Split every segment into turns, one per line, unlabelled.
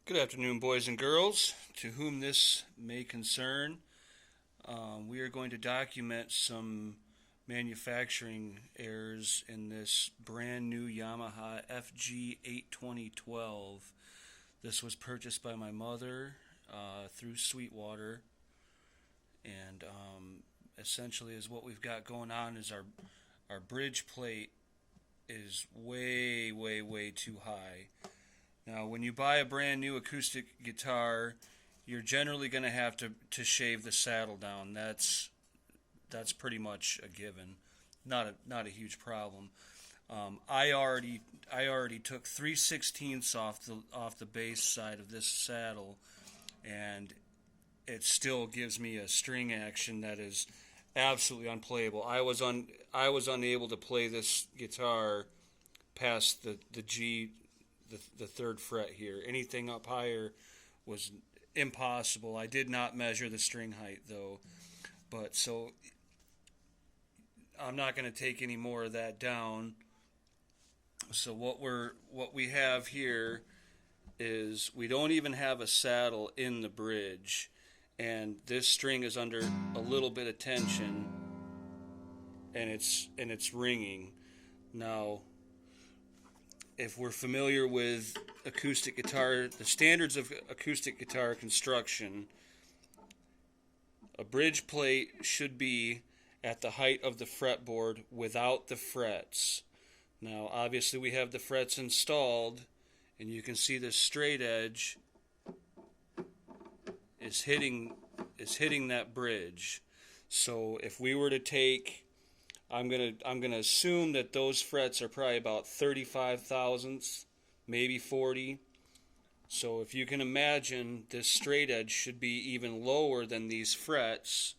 Good afternoon, boys and girls, to whom this may concern. We are going to document some manufacturing errors in this brand new Yamaha FG 82012. This was purchased by my mother through Sweetwater, and essentially is what we've got going on is our bridge plate is way too high. Now, when you buy a brand new acoustic guitar, you're generally going to have to shave the saddle down. That's pretty much a given. Not a huge problem. I already took 3/16 off the bass side of this saddle, and it still gives me a string action that is absolutely unplayable. I was unable to play this guitar past the G, the third fret here. Anything up higher was impossible. I did not measure the string height though, but so I'm not going to take any more of that down. So what we have here is we don't even have a saddle in the bridge, and this string is under a little bit of tension, and it's ringing. Now, if we're familiar with acoustic guitar, the standards of acoustic guitar construction, a bridge plate should be at the height of the fretboard without the frets. Now, obviously we have the frets installed, and you can see this straight edge is hitting that bridge. So if we were to take, I'm gonna assume that those frets are probably about 35 thousandths, maybe 40. So if you can imagine, this straight edge should be even lower than these frets,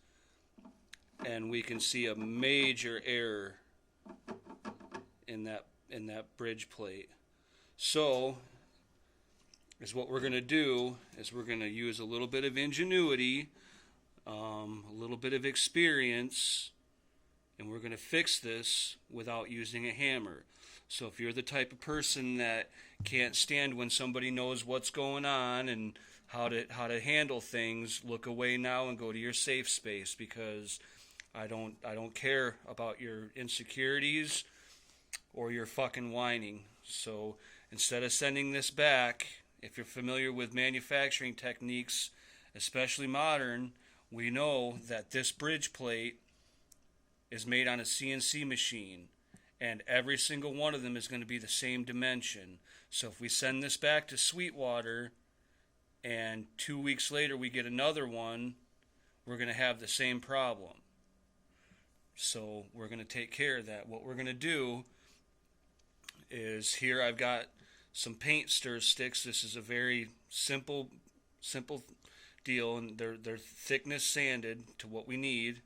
and we can see a major error in that bridge plate. So is what we're gonna do is we're gonna use a little bit of ingenuity, a little bit of experience, and we're going to fix this without using a hammer. So if you're the type of person that can't stand when somebody knows what's going on and how to handle things, look away now and go to your safe space, because I don't care about your insecurities or your fucking whining. So instead of sending this back, if you're familiar with manufacturing techniques, especially modern, we know that this bridge plate is made on a CNC machine, and every single one of them is going to be the same dimension. So if we send this back to Sweetwater and 2 weeks later we get another one, we're going to have the same problem. So we're going to take care of that. What we're going to do is, here I've got some paint stir sticks. This is a very simple deal, and they're thickness sanded to what we need.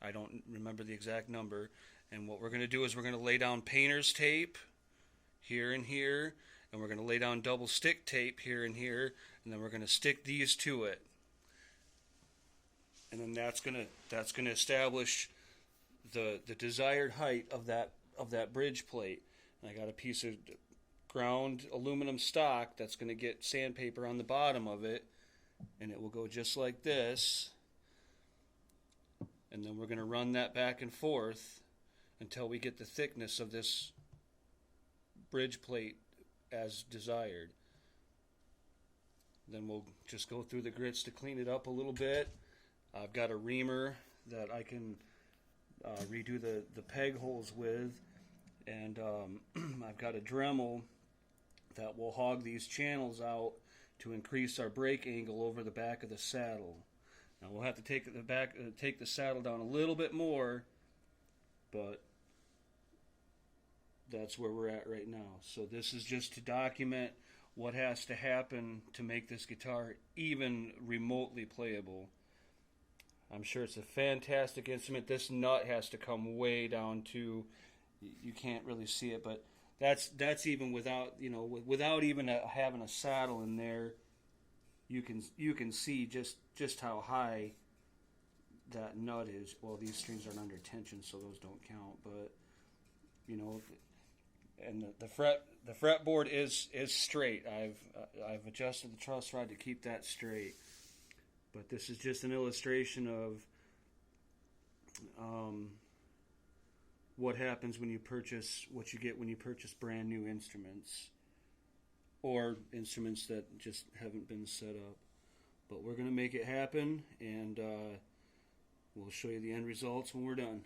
I don't remember the exact number. And what we're going to do is we're going to lay down painter's tape here and here, and we're going to lay down double stick tape here and here, and then we're going to stick these to it. And then that's going to establish the desired height of that bridge plate. And I got a piece of ground aluminum stock that's going to get sandpaper on the bottom of it, and it will go just like this. And then we're going to run that back and forth until we get the thickness of this bridge plate as desired. Then we'll just go through the grits to clean it up a little bit. I've got a reamer that I can redo the peg holes with, and I've got a Dremel that will hog these channels out to increase our brake angle over the back of the saddle. Now we'll have to take the saddle down a little bit more, but that's where we're at right now. So this is just to document what has to happen to make this guitar even remotely playable. I'm sure it's a fantastic instrument. This nut has to come way down to, you can't really see it, but that's even without, without even having a saddle in there. You can see just how high that nut is. Well, these strings aren't under tension, so those don't count. But and the fretboard is straight. I've adjusted the truss rod to keep that straight. But this is just an illustration of what happens when you purchase what you get when you purchase brand new instruments, or instruments that just haven't been set up. But we're going to make it happen, and we'll show you the end results when we're done.